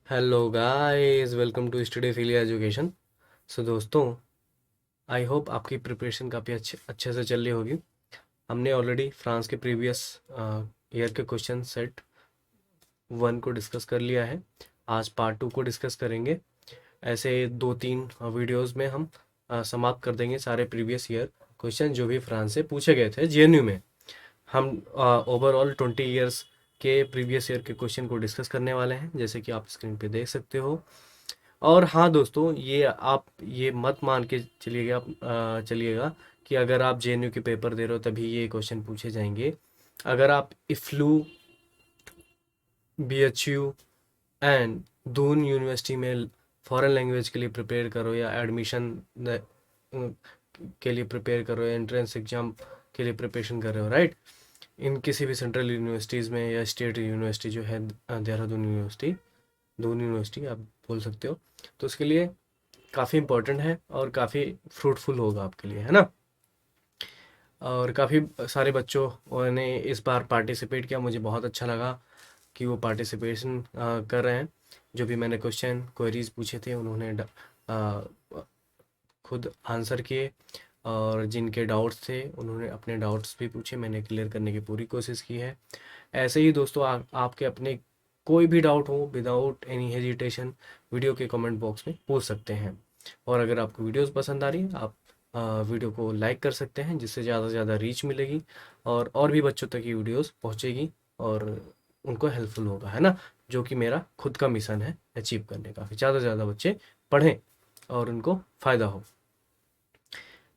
Hello guys, welcome to study philia education. So दोस्तों, I hope आपकी preparation काफ़ी अच्छे से चल रही होगी। हमने ऑलरेडी फ्रांस के प्रीवियस ईयर के क्वेश्चन सेट 1 को डिस्कस कर लिया है। आज पार्ट 2 को डिस्कस करेंगे। ऐसे 2-3 वीडियोस में हम समाप्त कर देंगे सारे प्रीवियस ईयर क्वेश्चन जो भी फ्रांस से पूछे गए थे जेएनयू में। हम ओवरऑल 20 ईयर्स के प्रीवियस ईयर के क्वेश्चन को डिस्कस करने वाले हैं, जैसे कि आप स्क्रीन पे देख सकते हो। और हाँ दोस्तों, ये आप ये मत मान के चलिएगा कि अगर आप जेएनयू के पेपर दे रहे हो तभी ये क्वेश्चन पूछे जाएंगे। अगर आप इफ्लू, बीएचयू एंड दून यूनिवर्सिटी में फॉरेन लैंग्वेज के लिए प्रिपेयर करो, या एडमिशन के लिए प्रिपेयर करो, या एंट्रेंस एग्जाम के लिए प्रिपरेशन कर रहे हो, राइट, इन किसी भी सेंट्रल यूनिवर्सिटीज़ में या स्टेट यूनिवर्सिटी जो है, देहरादून यूनिवर्सिटी, दून यूनिवर्सिटी आप बोल सकते हो, तो उसके लिए काफ़ी इम्पोर्टेंट है और काफ़ी फ्रूटफुल होगा आपके लिए, है ना। और काफ़ी सारे बच्चों ने इस बार पार्टिसिपेट किया, मुझे बहुत अच्छा लगा कि वो पार्टिसिपेशन कर रहे हैं। जो भी मैंने क्वेश्चन क्वेरीज पूछे थे उन्होंने आ, खुद आंसर किए, और जिनके डाउट्स थे उन्होंने अपने डाउट्स भी पूछे, मैंने क्लियर करने की पूरी कोशिश की है। ऐसे ही दोस्तों, आपके अपने कोई भी डाउट हो, विदाउट एनी हेजिटेशन वीडियो के कमेंट बॉक्स में पूछ सकते हैं। और अगर आपको वीडियोस पसंद आ रही है, आप वीडियो को लाइक कर सकते हैं, जिससे ज़्यादा से ज़्यादा रीच मिलेगी और भी बच्चों तक ये वीडियोस पहुंचेगी और उनको हेल्पफुल होगा, है ना। जो कि मेरा खुद का मिशन है अचीव करने का, कि ज़्यादा से ज़्यादा बच्चे पढ़ें और उनको फ़ायदा हो।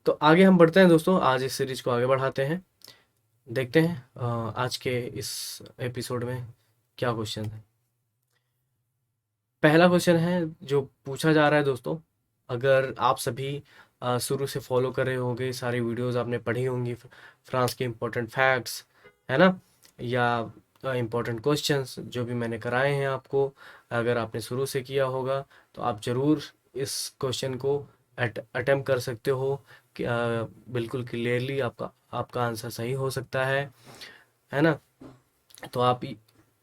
तो आगे हम बढ़ते हैं दोस्तों, आज इस सीरीज को आगे बढ़ाते हैं। देखते हैं आज के इस एपिसोड में क्या क्वेश्चन है। पहला क्वेश्चन है जो पूछा जा रहा है दोस्तों, अगर आप सभी शुरू से फॉलो कर रहे होंगे, सारी वीडियोस आपने पढ़ी होंगी, फ्रांस के इम्पोर्टेंट फैक्ट्स, है ना, या इम्पोर्टेंट क्वेश्चंस जो भी मैंने कराए हैं आपको, अगर आपने शुरू से किया होगा तो आप ज़रूर इस क्वेश्चन को अटेम्प्ट कर सकते हो कि बिल्कुल क्लियरली आपका आपका आंसर सही हो सकता है ना। तो आप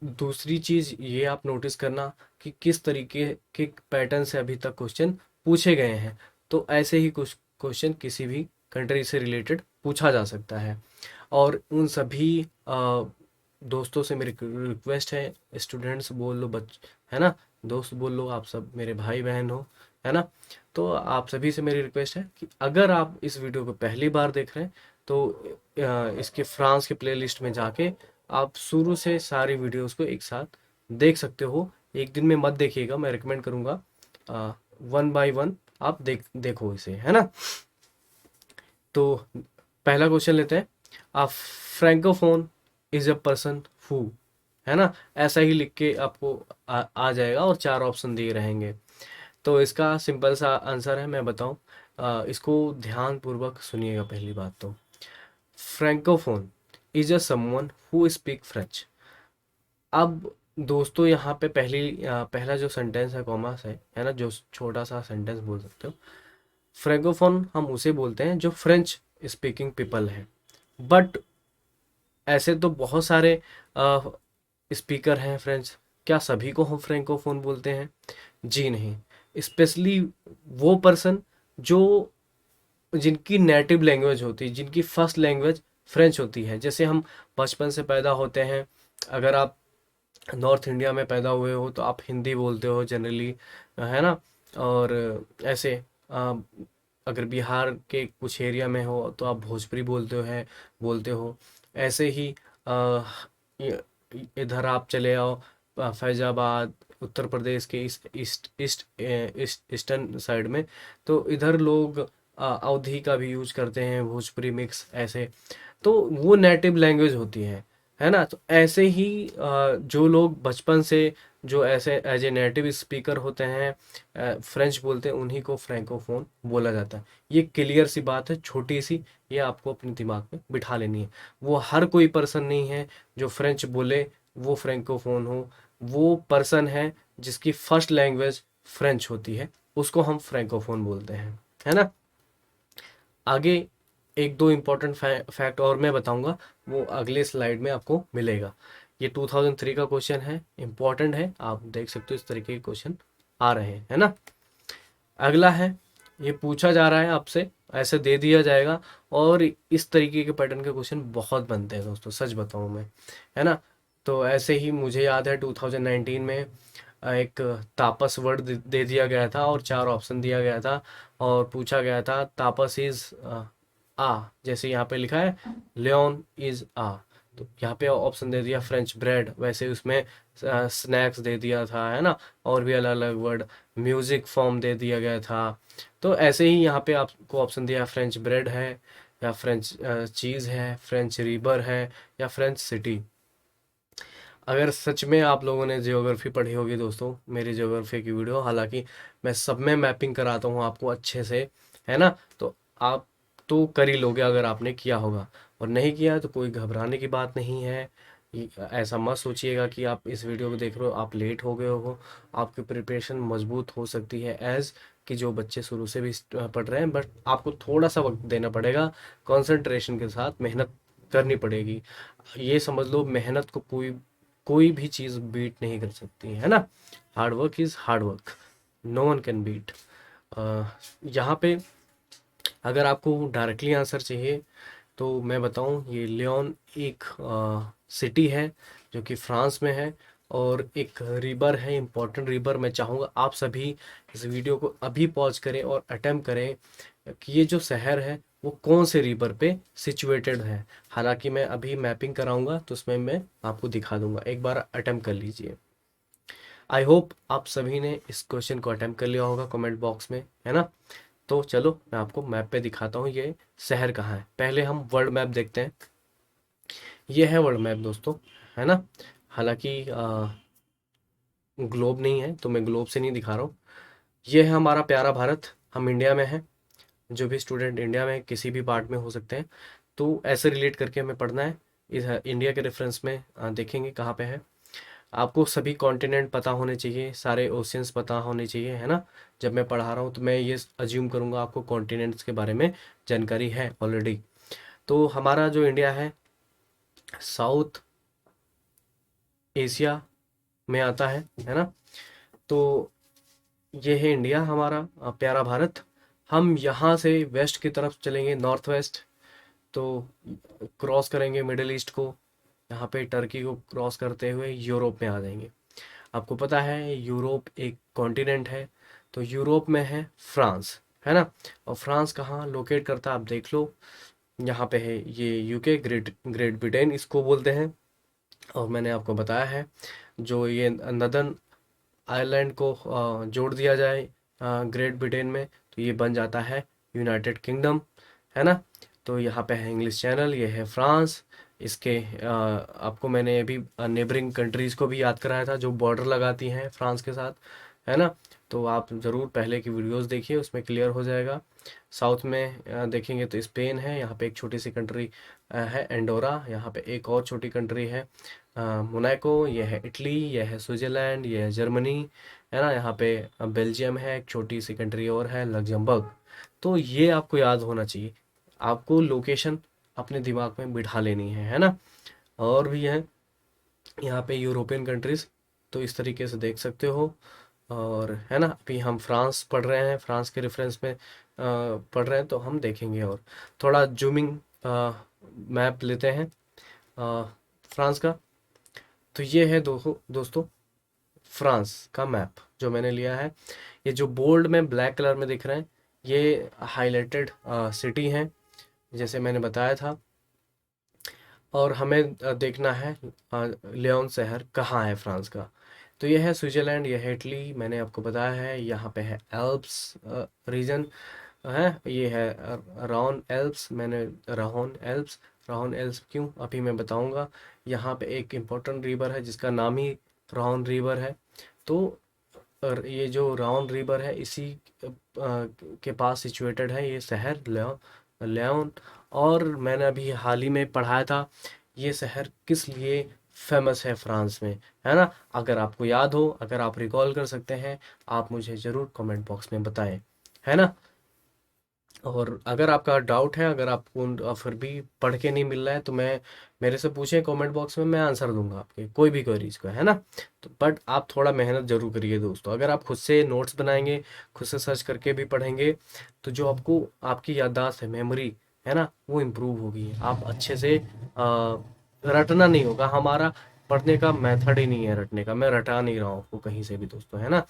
दूसरी चीज ये आप नोटिस करना कि किस तरीके के पैटर्न से अभी तक क्वेश्चन पूछे गए हैं। तो ऐसे ही कुछ क्वेश्चन किसी भी कंट्री से रिलेटेड पूछा जा सकता है। और उन सभी दोस्तों से मेरी रिक्वेस्ट है, स्टूडेंट्स बोल लो, है ना, दोस्त बोल लो, आप सब मेरे भाई बहन हो, है ना। तो आप सभी से मेरी रिक्वेस्ट है कि अगर आप इस वीडियो को पहली बार देख रहे हैं तो इसके फ्रांस के प्लेलिस्ट में जाके आप शुरू से सारी वीडियोस को एक साथ देख सकते हो। एक दिन में मत देखिएगा, मैं रिकमेंड करूँगा, वन बाय वन आप देखो इसे, है ना। तो पहला क्वेश्चन लेते हैं। A francophone is a person who, है ना, ऐसा ही लिख के आपको आ जाएगा और 4 ऑप्शन दिए रहेंगे। तो इसका सिंपल सा आंसर है, मैं बताऊं, इसको ध्यान पूर्वक सुनिएगा। पहली बात तो, francophone is a someone who speak French. अब दोस्तों, यहाँ पे पहला जो सेंटेंस है, कॉमर्स है ना, जो छोटा सा सेंटेंस बोल सकते हो। फ्रैंकोफोन हम उसे बोलते हैं जो फ्रेंच स्पीकिंग पीपल है। बट ऐसे तो बहुत सारे स्पीकर हैं फ्रेंच, क्या सभी को हम फ्रैंकोफोन बोलते हैं? जी नहीं। स्पेशली वो पर्सन जो जिनकी नेटिव लैंग्वेज होती है, जिनकी फर्स्ट लैंग्वेज फ्रेंच होती है। जैसे हम बचपन से पैदा होते हैं, अगर आप नॉर्थ इंडिया में पैदा हुए हो तो आप हिंदी बोलते हो जनरली, है ना। और ऐसे अगर बिहार के कुछ एरिया में हो तो आप भोजपुरी बोलते हो। ऐसे ही अ, इ- इधर आप चले आओ, फैजाबाद, उत्तर प्रदेश के ईस्टर्न साइड में, तो इधर लोग अवधी का भी यूज करते हैं, भोजपुरी मिक्स ऐसे। तो वो नेटिव लैंग्वेज होती है ना। तो ऐसे ही जो लोग बचपन से जो ऐसे एज ए नेटिव स्पीकर होते हैं, फ्रेंच बोलते हैं, उन्हीं को फ्रैंकोफोन बोला जाता है। ये क्लियर सी बात है, छोटी सी, ये आपको अपने दिमाग में बिठा लेनी है। वो हर कोई पर्सन नहीं है जो फ्रेंच बोले वो फ्रैंकोफोन हो। वो पर्सन है जिसकी फर्स्ट लैंग्वेज फ्रेंच होती है, उसको हम फ्रैंकोफोन बोलते हैं, है ना। आगे एक दो इम्पोर्टेंट फैक्ट और मैं बताऊंगा, वो अगले स्लाइड में आपको मिलेगा। ये 2003 का क्वेश्चन है, इंपॉर्टेंट है, आप देख सकते हो इस तरीके के क्वेश्चन आ रहे हैं, है ना। अगला है, ये पूछा जा रहा है आपसे, ऐसे दे दिया जाएगा, और इस तरीके के पैटर्न के क्वेश्चन बहुत बनते हैं दोस्तों, सच बताऊं मैं, है ना। तो ऐसे ही मुझे याद है 2019 में एक तापस वर्ड दे दिया गया था और 4 ऑप्शन दिया गया था, और पूछा गया था तापस इज आ, जैसे यहाँ पे लिखा है लियोन इज आ, तो यहाँ पे ऑप्शन दे दिया फ्रेंच ब्रेड, वैसे उसमें स्नैक्स दे दिया था, है ना, और भी अलग अलग वर्ड, म्यूजिक फॉर्म दे दिया गया था। तो ऐसे ही यहाँ पे आपको ऑप्शन दिया, फ्रेंच ब्रेड है, या फ्रेंच चीज़ है, फ्रेंच रिवर है, या फ्रेंच सिटी। अगर सच में आप लोगों ने जियोग्राफी पढ़ी होगी दोस्तों, मेरी जियोग्राफी की वीडियो, हालांकि मैं सब में मैपिंग कराता हूँ आपको अच्छे से, है ना, तो आप तो कर ही लोगे अगर आपने किया होगा, और नहीं किया तो कोई घबराने की बात नहीं है। ऐसा मत सोचिएगा कि आप इस वीडियो को देख रहे हो आप लेट हो गए हो, आपकी प्रिपरेशन मजबूत हो सकती है एज कि जो बच्चे शुरू से भी पढ़ रहे हैं, बट आपको थोड़ा सा वक्त देना पड़ेगा, कंसंट्रेशन के साथ मेहनत करनी पड़ेगी। ये समझ लो, मेहनत को कोई कोई भी चीज़ बीट नहीं कर सकती, है ना। Hard work is hard work, no one can beat. यहाँ पे अगर आपको डायरेक्टली आंसर चाहिए तो मैं बताऊं, ये लियोन एक सिटी है जो कि फ्रांस में है, और एक रिवर है, इम्पोर्टेंट रिवर। मैं चाहूँगा आप सभी इस वीडियो को अभी पॉज करें और अटेम्प्ट करें कि ये जो शहर है वो कौन से रिवर पे सिचुएटेड है। हालांकि मैं अभी मैपिंग कराऊंगा तो उसमें मैं आपको दिखा दूंगा, एक बार अटेम्प्ट कर लीजिए। आई होप आप सभी ने इस क्वेश्चन को अटेम्प्ट कर लिया होगा कमेंट बॉक्स में, है ना। तो चलो मैं आपको मैप पे दिखाता हूँ ये शहर कहाँ है। पहले हम वर्ल्ड मैप देखते हैं, ये है वर्ल्ड मैप दोस्तों, है ना। हालांकि ग्लोब नहीं है तो मैं ग्लोब से नहीं दिखा रहा हूँ। ये है हमारा प्यारा भारत, हम इंडिया में हैं, जो भी स्टूडेंट इंडिया में किसी भी पार्ट में हो सकते हैं, तो ऐसे रिलेट करके हमें पढ़ना है। इस इंडिया के रेफरेंस में देखेंगे कहाँ पे है। आपको सभी कॉन्टिनेंट पता होने चाहिए, सारे ओशियंस पता होने चाहिए, है ना। जब मैं पढ़ा रहा हूँ तो मैं ये अज्यूम करूँगा आपको कॉन्टिनेंट्स के बारे में जानकारी है ऑलरेडी। तो हमारा जो इंडिया है साउथ एशिया में आता है ना। तो ये है इंडिया हमारा प्यारा भारत। हम यहाँ से वेस्ट की तरफ चलेंगे, नॉर्थ वेस्ट, तो क्रॉस करेंगे मिडिल ईस्ट को, यहाँ पे टर्की को क्रॉस करते हुए यूरोप में आ जाएंगे। आपको पता है यूरोप एक कॉन्टिनेंट है, तो यूरोप में है फ्रांस, है ना। और फ्रांस कहाँ लोकेट करता है आप देख लो, यहाँ पे है ये यूके, ग्रेट ग्रेट ब्रिटेन इसको बोलते हैं। और मैंने आपको बताया है जो ये नदर्न आयरलैंड को जोड़ दिया जाए ग्रेट ब्रिटेन में, तो ये बन जाता है यूनाइटेड किंगडम, है ना। तो यहाँ पे है इंग्लिश चैनल, ये है फ्रांस। इसके आपको मैंने अभी नेबरिंग कंट्रीज़ को भी याद कराया था जो बॉर्डर लगाती हैं फ्रांस के साथ, है ना। तो आप ज़रूर पहले की वीडियोस देखिए, उसमें क्लियर हो जाएगा। साउथ में देखेंगे तो स्पेन है, यहाँ पे एक छोटी सी कंट्री है एंडोरा, यहाँ पे एक और छोटी कंट्री है मोनाको, ये है इटली, ये है स्विट्ज़रलैंड, ये है जर्मनी, है ना। यहाँ पे बेल्जियम है, एक छोटी सी कंट्री और है लग्जमबर्ग। तो ये आपको याद होना चाहिए, आपको लोकेशन अपने दिमाग में बिठा लेनी है ना। और भी है यहाँ पे यूरोपियन कंट्रीज, तो इस तरीके से देख सकते हो। और है ना, अभी हम फ्रांस पढ़ रहे हैं, फ्रांस के रेफरेंस में पढ़ रहे हैं, तो हम देखेंगे और थोड़ा जूमिंग मैप लेते हैं फ्रांस का। तो ये है दोस्तों फ्रांस का मैप जो मैंने लिया है। ये जो बोल्ड में ब्लैक कलर में दिख रहे हैं ये हाईलाइटेड सिटी हैं, जैसे मैंने बताया था। और हमें देखना है लियोन शहर कहाँ है फ्रांस का। तो ये है स्विट्जरलैंड, ये है इटली, मैंने आपको बताया है। यहाँ पे है एल्प्स रीजन है, ये है राउन एल्प्स, मैंने राउन एल्प्स क्यों अभी मैं बताऊंगा। यहाँ पे एक इम्पोर्टेंट रिवर है जिसका नाम ही राउन रिवर है। तो ये जो राउन रिवर है इसी के पास सिचुएटेड है ये शहर लेओन। और मैंने अभी हाल ही में पढ़ाया था ये शहर किस लिए फेमस है फ्रांस में, है ना। अगर आपको याद हो, अगर आप रिकॉल कर सकते हैं, आप मुझे ज़रूर कमेंट बॉक्स में बताएं, है ना। और अगर आपका डाउट है, अगर आपको फिर भी पढ़ के नहीं मिल रहा है, तो मैं मेरे से पूछें कमेंट बॉक्स में, मैं आंसर दूंगा आपके कोई भी क्वेरीज का, है ना। तो बट आप थोड़ा मेहनत जरूर करिए दोस्तों। अगर आप खुद से नोट्स बनाएंगे, खुद से सर्च करके भी पढ़ेंगे, तो जो आपको आपकी याददाश्त है, मेमोरी है ना, वो इम्प्रूव होगी। आप अच्छे से रटना नहीं होगा। हमारा पढ़ने का मेथड ही नहीं है रटने का। मैं रटा नहीं रहा हूँ आपको कहीं से भी दोस्तों, है ना।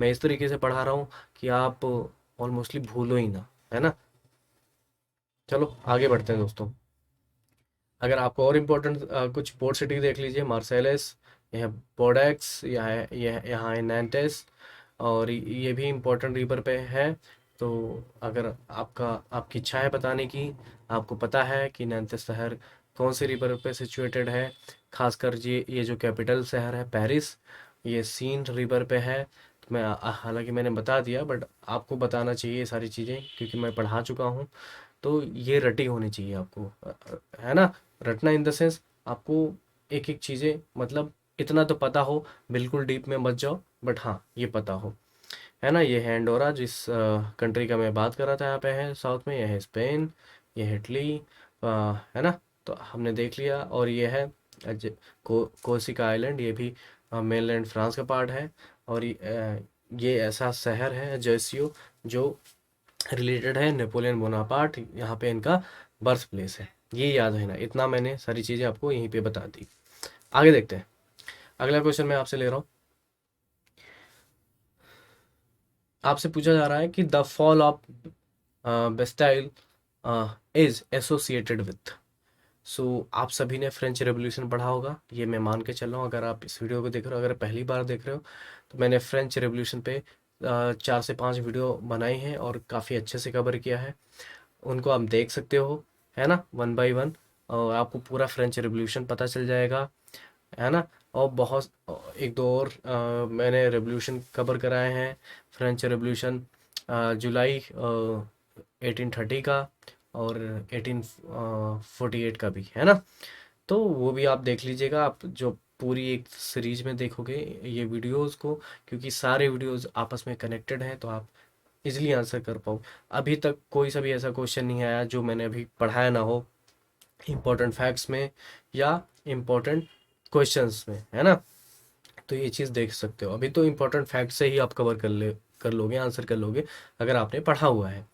मैं इस तरीके से पढ़ा रहा हूँ कि आप ऑलमोस्टली भूलो ही ना, है ना। चलो आगे बढ़ते हैं दोस्तों। अगर आपको और इम्पोर्टेंट कुछ पोर्ट सिटी देख लीजिए, मार्सेलस, यह बोडेक्स, यह यहाँ है नैंटेस, और ये भी इम्पोर्टेंट रिवर पे है। तो अगर आपकी इच्छा है बताने की, आपको पता है कि नैंटेस शहर कौन से रिवर पे सिचुएटेड है, खासकर ये जो कैपिटल शहर है पेरिस, ये सीन रिवर पे है। तो मैं हालांकि मैंने बता दिया, बट आपको बताना चाहिए ये सारी चीज़ें, क्योंकि मैं पढ़ा चुका हूँ। तो ये रटी होनी चाहिए आपको, है ना। रटना इन द सेंस, आपको एक एक चीज़ें, मतलब इतना तो पता हो, बिल्कुल डीप में मत जाओ, बट हाँ ये पता हो, है ना। ये है एंडोरा, जिस कंट्री का मैं बात कर रहा था, यहाँ पे है साउथ में। यह है स्पेन, यह है इटली, है ना। तो हमने देख लिया। और ये है कोर्सिका आइलैंड, ये भी मेनलैंड फ्रांस का पार्ट है। और ये ऐसा शहर है जैसियो, जो रिलेटेड है नेपोलियन बोनापार्ट, यहाँ पे इनका बर्थ प्लेस है। ये याद है ना, इतना मैंने सारी चीज़ें आपको यहीं पे बता दी। आगे देखते हैं। अगला क्वेश्चन मैं आपसे ले रहा हूँ। आपसे पूछा जा रहा है कि the fall of Bastille is associated with. So आप सभी ने फ्रेंच रेवोल्यूशन पढ़ा होगा, ये मैं मान के चल रहा हूँ। अगर आप इस वीडियो को देख रहे हो, अगर पहली बार देख रहे हो, तो मैंने फ्रेंच रेवोल्यूशन पे 4 से 5 वीडियो बनाई हैं और काफ़ी अच्छे से कवर किया है। उनको आप देख सकते हो, है ना, वन बाय वन। और आपको पूरा फ्रेंच रेवोल्यूशन पता चल जाएगा, है ना। और बहुत एक दो और मैंने रेवोल्यूशन कवर कराए हैं। फ्रेंच रेवोल्यूशन जुलाई 1830 का, और 1848 का भी, है ना। तो वो भी आप देख लीजिएगा। आप जो पूरी एक सीरीज में देखोगे ये वीडियोस को, क्योंकि सारे वीडियोस आपस में कनेक्टेड हैं, तो आप इजीली आंसर कर पाओ। अभी तक कोई सा भी ऐसा क्वेश्चन नहीं आया जो मैंने अभी पढ़ाया ना हो, इम्पोर्टेंट फैक्ट्स में या इम्पोर्टेंट क्वेश्चंस में, है ना। तो ये चीज़ देख सकते हो। अभी तो इम्पोर्टेंट फैक्ट से ही आप कवर कर लोगे, आंसर कर लोगे, अगर आपने पढ़ा हुआ है।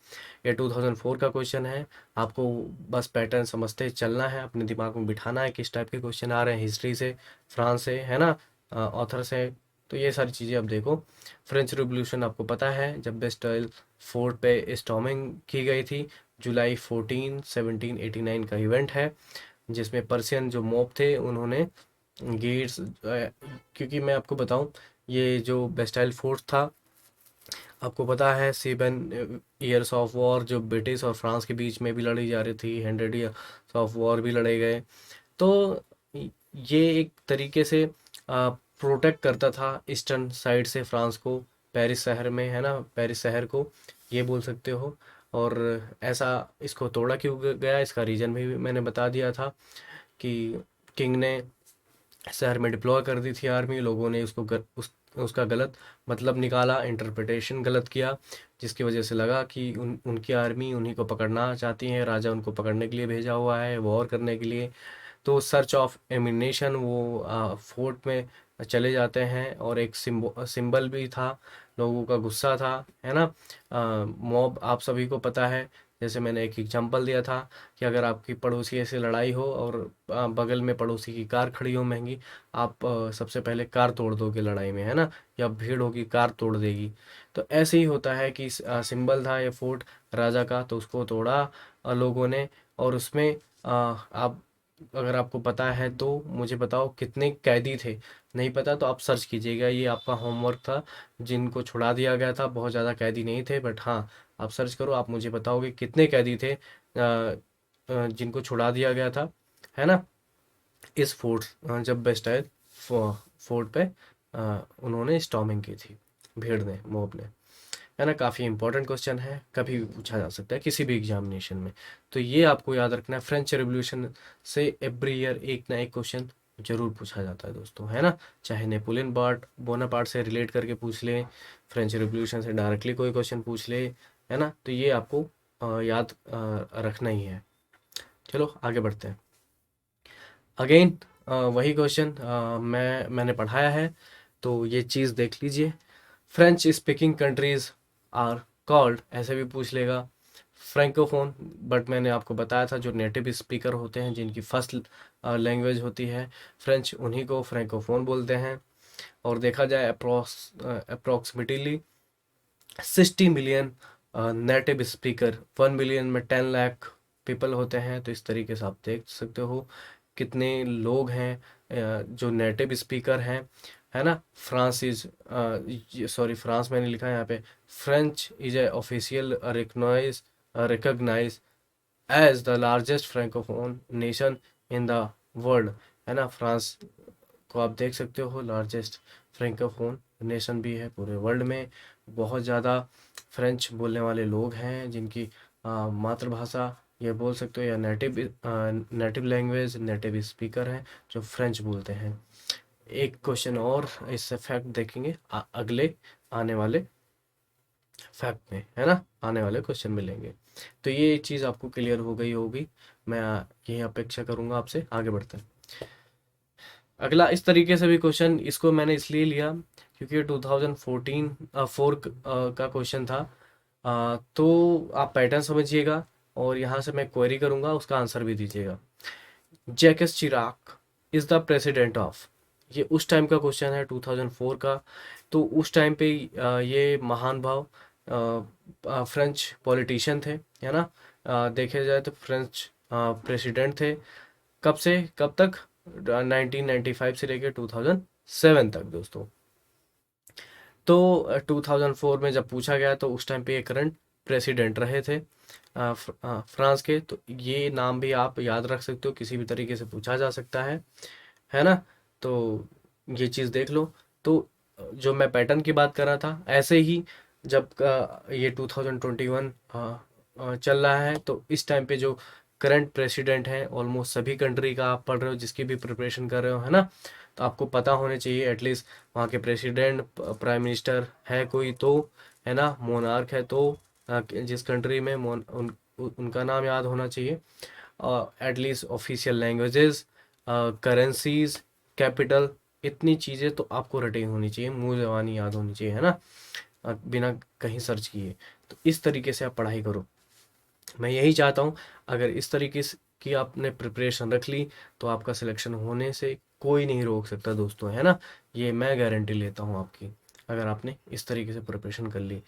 ये 2004 का क्वेश्चन है। आपको बस पैटर्न समझते चलना है, अपने दिमाग में बिठाना है किस टाइप के क्वेश्चन आ रहे हैं, हिस्ट्री से, फ्रांस से, है ना, ऑथर से। तो ये सारी चीज़ें आप देखो। फ्रेंच रिवॉल्यूशन आपको पता है, जब बेस्टाइल फोर्ट पे स्टॉर्मिंग की गई थी, जुलाई 14 1789 का इवेंट है, जिसमें पर्शियन जो मॉब थे उन्होंने गेट्स, क्योंकि मैं आपको बताऊं, ये जो बेस्टाइल फोर्ट था, आपको पता है 7 ईयर्स ऑफ वॉर जो ब्रिटिश और फ्रांस के बीच में भी लड़ी जा रही थी, 100 ईयर्स ऑफ वॉर भी लड़े गए। तो ये एक तरीके से प्रोटेक्ट करता था ईस्टर्न साइड से फ्रांस को, पेरिस शहर में, है ना, पेरिस शहर को, ये बोल सकते हो। और ऐसा इसको तोड़ा क्यों गया, इसका रीज़न भी मैंने बता दिया था कि किंग ने शहर में डिप्लॉय कर दी थी आर्मी। लोगों ने उसका गलत मतलब निकाला, इंटरप्रिटेशन गलत किया, जिसकी वजह से लगा कि उनकी आर्मी उन्हीं को पकड़ना चाहती है, राजा उनको पकड़ने के लिए भेजा हुआ है, वॉर करने के लिए। तो सर्च ऑफ एमिनेशन वो फोर्ट में चले जाते हैं, और एक सिंबल भी था, लोगों का गुस्सा था, है ना। मॉब आप सभी को पता है, जैसे मैंने एक एग्जांपल दिया था कि अगर आपकी पड़ोसी से लड़ाई हो और बगल में पड़ोसी की कार खड़ी हो महंगी, आप सबसे पहले कार तोड़ दोगे लड़ाई में, है ना, या भीड़ होगी कार तोड़ देगी। तो ऐसे ही होता है कि सिंबल था ये फोर्ट राजा का, तो उसको तोड़ा लोगों ने। और उसमें आप, अगर आपको पता है तो मुझे बताओ कितने कैदी थे। नहीं पता तो आप सर्च कीजिएगा, ये आपका होमवर्क था। जिनको छुड़ा दिया गया था, बहुत ज़्यादा कैदी नहीं थे, बट हाँ, आप सर्च करो, आप मुझे बताओगे कितने कैदी थे जिनको छुड़ा दिया गया था, है ना। इस फोर्ट जब बेस्टाइल फोर्ट पे उन्होंने स्टॉर्मिंग की थी, भीड़ ने, मॉब ने, है ना। काफ़ी इंपॉर्टेंट क्वेश्चन है, कभी भी पूछा जा सकता है किसी भी एग्जामिनेशन में। तो ये आपको याद रखना है, फ्रेंच रेवोल्यूशन से एवरी ईयर एक ना एक क्वेश्चन जरूर पूछा जाता है दोस्तों, है ना। चाहे नेपोलियन बोनापार्ट से रिलेट करके पूछ ले, फ्रेंच रेवोल्यूशन से डायरेक्टली कोई क्वेश्चन पूछ ले, है ना। तो ये आपको याद रखना ही है। चलो आगे बढ़ते हैं। अगेन वही क्वेश्चन मैंने पढ़ाया है, तो ये चीज़ देख लीजिए। French speaking countries are called, ऐसे भी पूछ लेगा। फ्रेंकोफोन, बट मैंने आपको बताया था जो नेटिव स्पीकर होते हैं, जिनकी फर्स्ट लैंग्वेज होती है फ्रेंच, उन्हीं को फ्रेंकोफोन बोलते हैं। और देखा जाए approximately 60 million native speaker, 1 million में 10 लाख पीपल होते हैं। तो इस तरीके से आप देख सकते हो कितने लोग हैं जो नेटिव स्पीकर हैं, है ना। फ्रांस इज, सॉरी फ्रांस मैंने लिखा है यहाँ पे, French is a official recognise as the largest francophone nation in the world, है ना। फ्रांस को आप देख सकते हो लार्जेस्ट फ्रेंकोफोन नेशन भी है पूरे वर्ल्ड में। बहुत ज़्यादा फ्रेंच बोलने वाले लोग हैं जिनकी मातृभाषा ये बोल सकते हो या नेटिव लैंग्वेज, नेटिव स्पीकर हैं जो फ्रेंच बोलते हैं। एक क्वेश्चन और इससे फैक्ट देखेंगे अगले आने वाले फैक्ट में, है ना, आने वाले क्वेश्चन मिलेंगे। तो ये चीज़ आपको क्लियर हो गई होगी, मैं यही अपेक्षा करूँगा आपसे। आगे बढ़ते हैं। अगला इस तरीके से भी क्वेश्चन, इसको मैंने इसलिए लिया क्योंकि ये 2014 4 का क्वेश्चन था। तो आप पैटर्न समझिएगा और यहाँ से मैं क्वेरी करूँगा, उसका आंसर भी दीजिएगा। Jacques Chirac is the president of, ये उस टाइम का क्वेश्चन है 2004 का। तो उस टाइम पे ये महान भाव फ्रेंच पॉलिटिशियन थे, है ना। देखे जाए तो फ्रेंच प्रेसिडेंट थे। कब से कब तक? 1995 से लेकर 2007 तक दोस्तों। तो 2004 में जब पूछा गया तो उस टाइम पे ये करंट प्रेसिडेंट रहे थे फ्रांस के। तो ये नाम भी आप याद रख सकते हो, किसी भी तरीके से पूछा जा सकता है ना। तो ये चीज़ देख लो। तो जो मैं पैटर्न की बात कर रहा था, ऐसे ही जब ये 2021 चल रहा है, तो इस टाइम पे जो करंट प्रेसिडेंट है ऑलमोस्ट सभी कंट्री का आप पढ़ रहे हो, जिसकी भी प्रिपरेशन कर रहे हो, है ना। तो आपको पता होने चाहिए एटलीस्ट वहाँ के प्रेसिडेंट, प्राइम मिनिस्टर है कोई तो, है ना, मोनार्क है तो जिस कंट्री में उनका नाम याद होना चाहिए। At least official languages, currencies, capital, इतनी चीज़ें तो आपको रटी होनी चाहिए, मुंह ज़बानी याद होनी चाहिए, है ना, बिना कहीं सर्च किए। तो इस तरीके से आप पढ़ाई करो। मैं यही चाहता हूँ, अगर इस तरीके से की आपने प्रिपरेशन रख ली तो आपका सिलेक्शन होने से कोई नहीं रोक सकता दोस्तों, है ना। ये मैं गारंटी लेता हूँ आपकी, अगर आपने इस तरीके से प्रिपरेशन कर ली।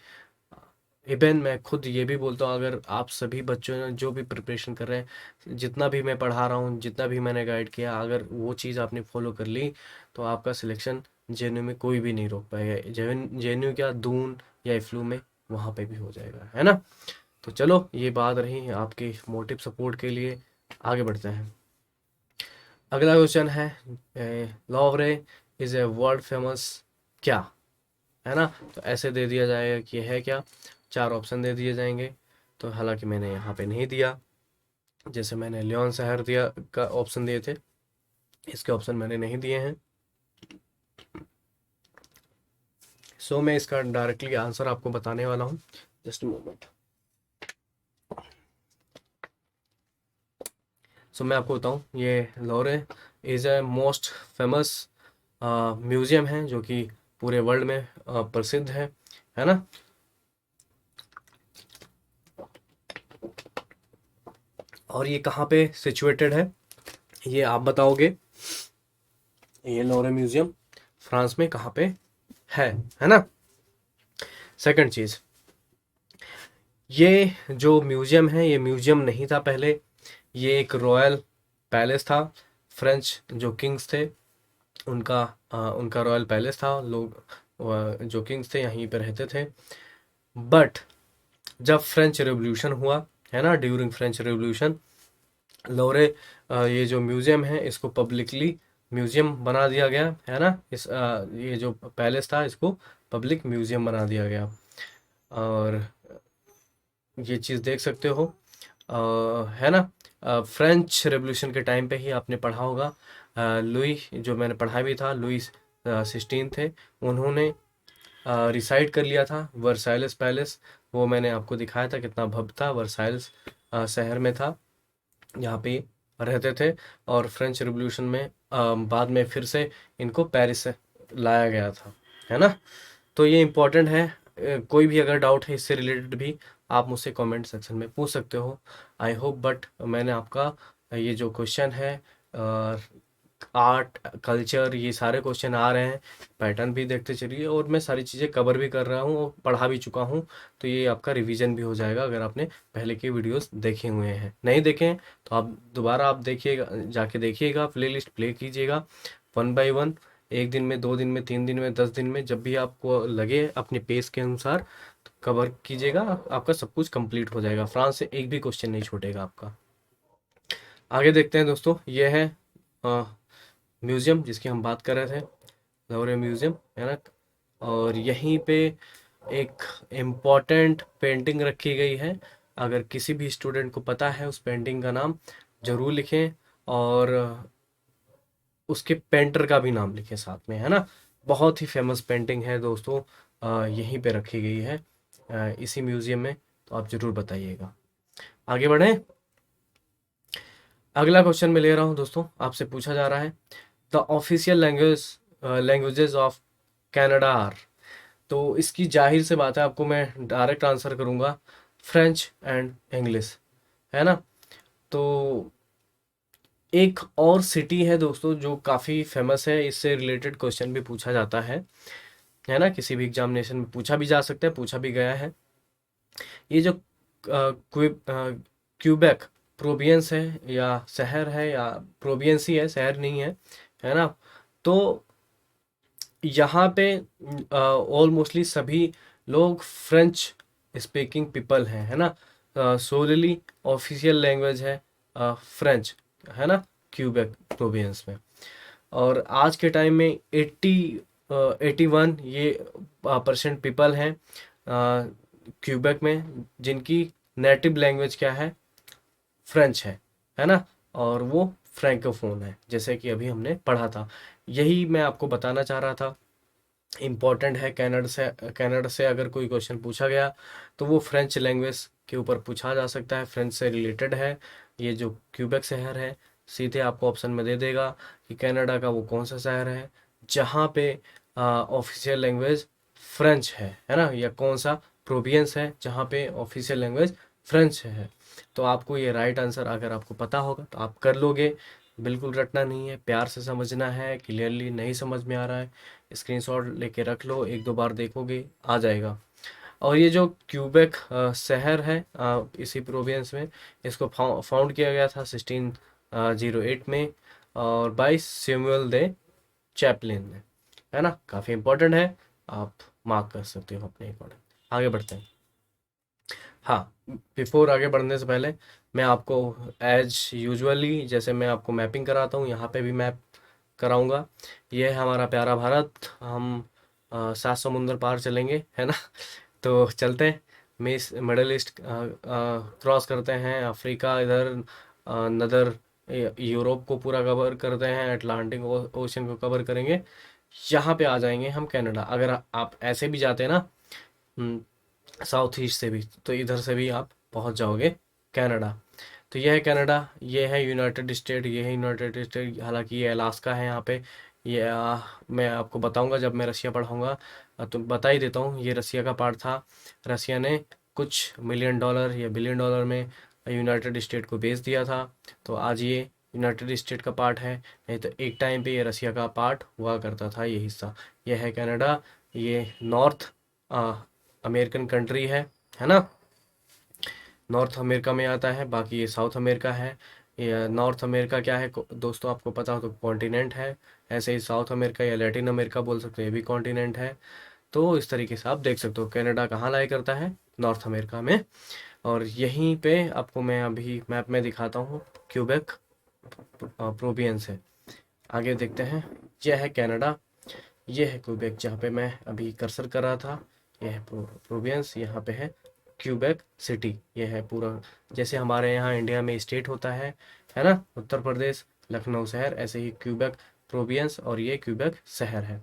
इवन मैं खुद ये भी बोलता हूँ, अगर आप सभी बच्चों ने जो भी प्रिपरेशन कर रहे हैं, जितना भी मैं पढ़ा रहा हूँ, जितना भी मैंने गाइड किया, अगर वो चीज़ आपने फॉलो कर ली तो आपका सिलेक्शन जेएनयू में कोई भी नहीं रोक पाएगा। जेएनयू क्या, दून या इफ्लू में, वहाँ पे भी हो जाएगा, है ना। तो चलो ये बात रही आपके मोटिव सपोर्ट के लिए। आगे बढ़ते हैं। अगला क्वेश्चन है, Louvre is a world famous क्या, है ना। तो ऐसे दे दिया जाएगा कि है क्या, 4 ऑप्शन दे दिए जाएंगे। तो हालांकि मैंने यहाँ पे नहीं दिया, जैसे मैंने लियोन शहर दिया का ऑप्शन दिए थे, इसके ऑप्शन मैंने नहीं दिए हैं। सो मैं इसका डायरेक्टली आंसर आपको बताने वाला हूँ, जस्ट मोमेंट। सो मैं आपको बताऊँ, ये Louvre is a most famous museum है जो कि पूरे वर्ल्ड में प्रसिद्ध है ना। और ये कहाँ पे सिचुएटेड है, ये आप बताओगे। ये लॉवरे म्यूजियम फ्रांस में कहाँ पे है ना। सेकंड चीज, ये जो म्यूजियम है, ये म्यूजियम नहीं था पहले, ये एक रॉयल पैलेस था। फ्रेंच जो किंग्स थे उनका रॉयल पैलेस था। लोग जो किंग्स थे यहीं पे रहते थे। बट जब फ्रेंच रेवोल्यूशन हुआ, है ना, ड्यूरिंग फ्रेंच रेवोल्यूशन, लोरे ये जो म्यूजियम है इसको पब्लिकली म्यूजियम बना दिया गया, है ना। ये जो पैलेस था इसको पब्लिक म्यूजियम बना दिया गया। और ये चीज़ देख सकते हो, है ना। फ्रेंच रेवोल्यूशन के टाइम पे ही आपने पढ़ा होगा, लुई, जो मैंने पढ़ा भी था, लुई 16 थे। उन्होंने रिसाइड कर लिया था वर्साइल्स पैलेस। वो मैंने आपको दिखाया था कितना भव्य था, वर्साइल्स शहर में था, यहाँ पे रहते थे। और फ्रेंच रिवॉल्यूशन में बाद में फिर से इनको पेरिस से लाया गया था, है ना। तो ये इम्पोर्टेंट है। कोई भी अगर डाउट है इससे रिलेटेड भी आप मुझसे कमेंट सेक्शन में पूछ सकते हो। आई होप बट मैंने आपका ये जो क्वेश्चन है, आर्ट कल्चर, ये सारे क्वेश्चन आ रहे हैं, पैटर्न भी देखते चलिए, और मैं सारी चीज़ें कवर भी कर रहा हूँ और पढ़ा भी चुका हूँ। तो ये आपका रिवीजन भी हो जाएगा अगर आपने पहले के वीडियोस देखे हुए हैं। नहीं देखे हैं तो आप दोबारा आप देखिएगा, जाके देखिएगा, प्लेलिस्ट प्ले कीजिएगा 1 बाय 1, 1 दिन में, 2 दिन में, 3 दिन में, 10 दिन में, जब भी आपको लगे अपने पेस के अनुसार तो कवर कीजिएगा। आपका सब कुछ कंप्लीट हो जाएगा, फ्रांस से एक भी क्वेश्चन नहीं छूटेगा आपका। आगे देखते हैं दोस्तों, ये है म्यूजियम जिसकी हम बात कर रहे थे, लवरे म्यूजियम, है ना। और यहीं पे एक इम्पॉर्टेंट पेंटिंग रखी गई है। अगर किसी भी स्टूडेंट को पता है उस पेंटिंग का नाम जरूर लिखें, और उसके पेंटर का भी नाम लिखें साथ में, है ना। बहुत ही फेमस पेंटिंग है दोस्तों, यहीं पे रखी गई है इसी म्यूजियम में। तो आप जरूर बताइएगा। आगे बढ़ें। अगला क्वेश्चन मैं ले रहा हूँ दोस्तों, आपसे पूछा जा रहा है the official languages of Canada are. तो इसकी जाहिर से बात है, आपको मैं डायरेक्ट आंसर करूंगा, फ्रेंच एंड इंग्लिश, है ना। तो एक और सिटी है दोस्तों जो काफ़ी फेमस है, इससे रिलेटेड क्वेश्चन भी पूछा जाता है ना, किसी भी एग्जामिनेशन में पूछा भी जा सकता है, पूछा भी गया है। ये जो क्यूबेक प्रोविंस है या शहर है, या प्रोविंस ही है, शहर नहीं है ना। तो यहाँ पे ऑलमोस्टली सभी लोग फ्रेंच स्पीकिंग पीपल हैं, है ना। सोलली ऑफिशियल लैंग्वेज है फ्रेंच, है ना, क्यूबेक प्रोविंस में। और आज के टाइम में 81 ये परसेंट पीपल हैं क्यूबेक में जिनकी नेटिव लैंग्वेज क्या है, फ्रेंच है ना। और वो फ्रैंकोफोन है, जैसे कि अभी हमने पढ़ा था। यही मैं आपको बताना चाह रहा था, इम्पॉर्टेंट है। कनाडा से अगर कोई क्वेश्चन पूछा गया तो वो फ्रेंच लैंग्वेज के ऊपर पूछा जा सकता है, फ्रेंच से रिलेटेड है। ये जो क्यूबेक शहर है, सीधे आपको ऑप्शन में दे देगा कि कनाडा का वो कौन सा शहर है जहाँ पे ऑफिशियल लैंग्वेज फ्रेंच है ना, या कौन सा प्रोविंस है जहाँ पे ऑफिशियल लैंग्वेज फ्रेंच है। तो आपको ये राइट आंसर अगर आपको पता होगा तो आप कर लोगे। बिल्कुल रटना नहीं है, प्यार से समझना है। क्लियरली नहीं समझ में आ रहा है, स्क्रीनशॉट लेके रख लो, 1 2 बार देखोगे आ जाएगा। और ये जो क्यूबेक शहर है इसी प्रोविंस में, इसको फाउंड किया गया था 1608 में, और बाय सैमुअल दे चैपलिन ने, है ना। काफ़ी इंपॉर्टेंट है, आप मार्क कर सकते हो अपने अकॉर्डिंग। आगे बढ़ते हैं। हाँ, बिफोर आगे बढ़ने से पहले मैं आपको एज यूजुअली जैसे मैं आपको मैपिंग कराता हूँ, यहाँ पे भी मैप कराऊंगा। ये है हमारा प्यारा भारत। हम 7 समुंदर पार चलेंगे, है ना। तो चलते हैं, मिडल ईस्ट क्रॉस करते हैं, अफ्रीका इधर, नदर यूरोप को पूरा कवर करते हैं, अटलांटिक ओशन को कवर करेंगे, यहाँ पे आ जाएंगे हम कनाडा। अगर आप ऐसे भी जाते हैं ना साउथ ईस्ट से भी, तो इधर से भी आप पहुंच जाओगे कनाडा। तो ये है कनाडा, ये है यूनाइटेड स्टेट, ये है यूनाइटेड स्टेट, हालांकि ये अलास्का है यहाँ पे। ये मैं आपको बताऊंगा जब मैं रसिया पढ़ाऊंगा। तो बता ही देता हूँ, ये रसिया का पार्ट था। रसिया ने कुछ मिलियन डॉलर या बिलियन डॉलर में यूनाइटेड स्टेट को बेच दिया था। तो आज ये यूनाइटेड स्टेट का पार्ट है, नहीं तो एक टाइम पे ये रसिया का पार्ट हुआ करता था, ये हिस्सा। ये है कनाडा, ये नॉर्थ अमेरिकन कंट्री है ना, नॉर्थ अमेरिका में आता है। बाकी ये साउथ अमेरिका है। ये नॉर्थ अमेरिका क्या है दोस्तों, आपको पता हो तो कॉन्टिनेंट है। ऐसे ही साउथ अमेरिका या लैटिन अमेरिका बोल सकते हैं, ये भी कॉन्टिनेंट है। तो इस तरीके से आप देख सकते हो कनाडा कहाँ लाई करता है, नॉर्थ अमेरिका में। और यहीं पे आपको मैं अभी मैप में दिखाता हूँ, क्यूबेक प्रोविंस है। आगे देखते हैं, यह है कनाडा, ये है क्यूबेक जहाँ पे मैं अभी कर्सर कर रहा था। यह है प्रोविंस, यहाँ पे है क्यूबेक सिटी। ये है पूरा, जैसे हमारे यहाँ इंडिया में स्टेट होता है ना, उत्तर प्रदेश, लखनऊ शहर, ऐसे ही क्यूबेक प्रोविंस और ये क्यूबेक शहर है।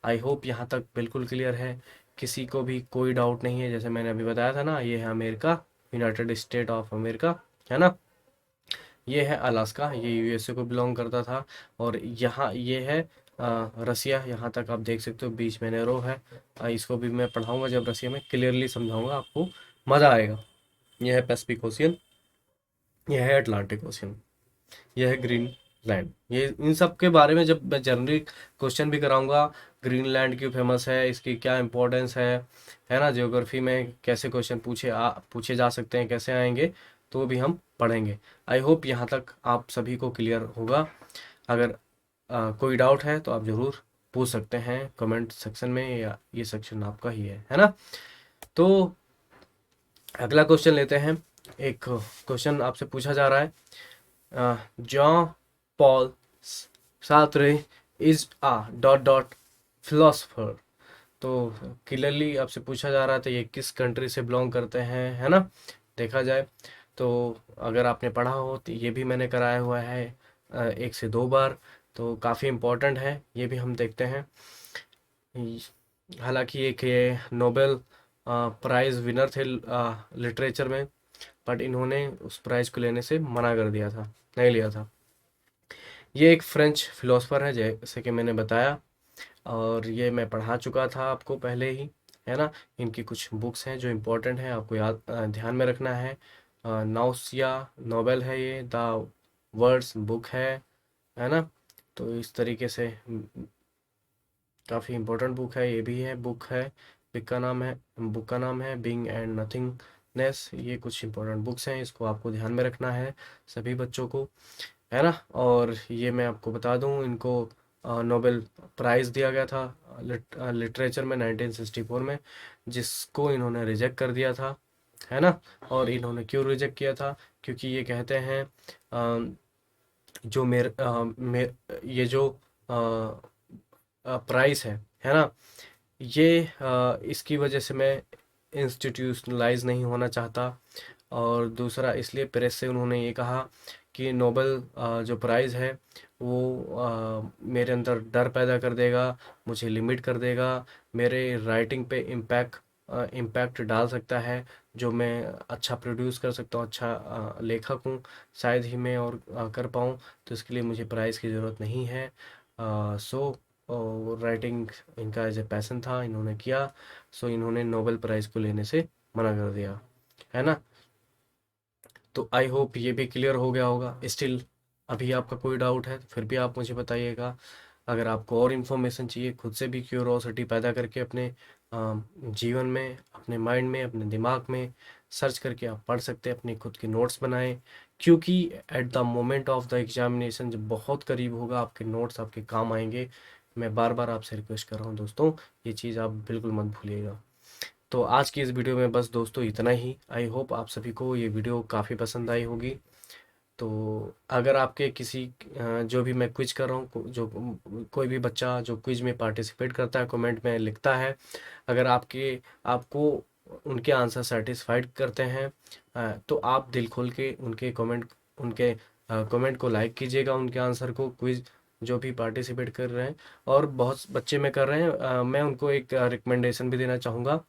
आई होप यहाँ तक बिल्कुल क्लियर है। किसी को भी कोई डाउट नहीं है, जैसे मैंने अभी बताया था ना, ये है America, United state of America, है ना। ये है अलास्का, ये यूएसए को बिलोंग करता था। और यहाँ ये है रसिया, यहाँ तक आप देख सकते हो, बीच में नेरो है। इसको भी मैं पढ़ाऊंगा जब रसिया में, क्लियरली समझाऊंगा, आपको मज़ा आएगा। यह है पैसिफिक ओशियन, यह है अटलांटिक ओशियन, यह है ग्रीनलैंड। ये इन सब के बारे में जब मैं जनरली क्वेश्चन भी कराऊंगा, ग्रीनलैंड क्यों फेमस है, इसकी क्या इंपॉर्टेंस है ना, ज्योग्राफी में कैसे क्वेश्चन पूछे जा सकते हैं, कैसे आएंगे, तो भी हम पढ़ेंगे। आई होप यहाँ तक आप सभी को क्लियर होगा। अगर कोई डाउट है तो आप ज़रूर पूछ सकते हैं कमेंट सेक्शन में, या ये सेक्शन आपका ही है ना। तो अगला क्वेश्चन लेते हैं। एक क्वेश्चन आपसे पूछा जा रहा है, John Paul Sartre is a dot dot philosopher. तो क्लियरली आपसे पूछा जा रहा था ये किस कंट्री से बिलोंग करते हैं, है ना। देखा जाए तो अगर आपने पढ़ा हो तो ये भी मैंने कराया हुआ है 1 से 2 बार, तो काफ़ी इम्पोर्टेंट है, ये भी हम देखते हैं। हालांकि एक ये नोबेल प्राइज़ विनर थे लिटरेचर में, बट इन्होंने उस प्राइज़ को लेने से मना कर दिया था, नहीं लिया था। ये एक फ्रेंच फिलोसफर है, जैसे कि मैंने बताया, और ये मैं पढ़ा चुका था आपको पहले ही, है ना। इनकी कुछ बुक्स हैं जो इम्पोर्टेंट हैं, आपको याद ध्यान में रखना है। नाउसिया नोवेल है ये, द वर्ड्स बुक है ना। तो इस तरीके से काफ़ी इम्पोर्टेंट बुक है, ये भी है बुक है। बुक का नाम है बिंग एंड नथिंगनेस। ये कुछ इम्पोर्टेंट बुक्स हैं, इसको आपको ध्यान में रखना है सभी बच्चों को, है ना। और ये मैं आपको बता दूं, इनको नोबेल प्राइज़ दिया गया था लिटरेचर में 1964 में, जिसको इन्होंने रिजेक्ट कर दिया था, है ना। और इन्होंने क्यों रिजेक्ट किया था, क्योंकि ये कहते हैं जो ये जो प्राइस है ना, ये इसकी वजह से मैं इंस्टीट्यूशनलाइज नहीं होना चाहता। और दूसरा इसलिए प्रेस से उन्होंने ये कहा कि नोबेल जो प्राइज़ है वो मेरे अंदर डर पैदा कर देगा, मुझे लिमिट कर देगा, मेरे राइटिंग पे इम्पैक्ट डाल सकता है। जो मैं अच्छा प्रोड्यूस कर सकता हूँ, अच्छा लेखक हूँ, शायद ही मैं और कर पाऊँ। तो इसके लिए मुझे प्राइज़ की ज़रूरत नहीं है। सो राइटिंग इनका एज ए पैसन था, इन्होंने किया, सो इन्होंने नोबेल प्राइज़ को लेने से मना कर दिया, है ना। तो आई होप ये भी क्लियर हो गया होगा। स्टिल अभी आपका कोई डाउट है तो फिर भी आप मुझे बताइएगा। अगर आपको और इन्फॉर्मेशन चाहिए, खुद से भी क्यूरोसिटी पैदा करके अपने जीवन में, अपने माइंड में, अपने दिमाग में सर्च करके आप पढ़ सकते हैं, अपनी खुद की नोट्स बनाएं। क्योंकि at the moment of the examination जब बहुत करीब होगा, आपके नोट्स आपके काम आएंगे। मैं बार बार आपसे रिक्वेस्ट कर रहा हूँ दोस्तों, ये चीज़ आप बिल्कुल मत भूलिएगा। तो आज की इस वीडियो में बस दोस्तों इतना ही। आई होप आप सभी को ये वीडियो काफ़ी पसंद आई होगी। तो अगर आपके किसी जो भी मैं क्विज कर रहा हूँ, कोई भी बच्चा जो क्विज में पार्टिसिपेट करता है, कमेंट में लिखता है, अगर आपको उनके आंसर सेटिस्फाइड करते हैं, तो आप दिल खोल के उनके कमेंट को लाइक कीजिएगा, उनके आंसर को, क्विज जो भी पार्टिसिपेट कर रहे हैं। और बहुत बच्चे में कर रहे हैं, मैं उनको एक रिकमेंडेशन भी देना चाहूँगा।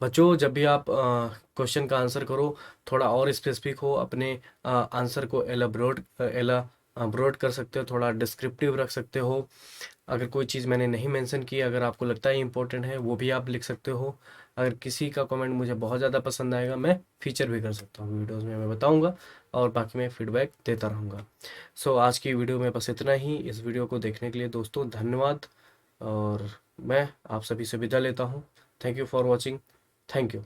बच्चों, जब भी आप क्वेश्चन का आंसर करो, थोड़ा और स्पेसिफिक हो, अपने आंसर को एलाब्रोड कर सकते हो, थोड़ा डिस्क्रिप्टिव रख सकते हो। अगर कोई चीज़ मैंने नहीं मेंशन की, अगर आपको लगता है इंपॉर्टेंट है, वो भी आप लिख सकते हो। अगर किसी का कमेंट मुझे बहुत ज़्यादा पसंद आएगा, मैं फीचर भी कर सकता हूँ वीडियोज़ में, मैं बताऊँगा, और बाकी मैं फीडबैक देता रहूँगा। सो आज की वीडियो में बस इतना ही। इस वीडियो को देखने के लिए दोस्तों धन्यवाद, और मैं आप सभी से विदा लेता हूँ। Thank you for watching. Thank you.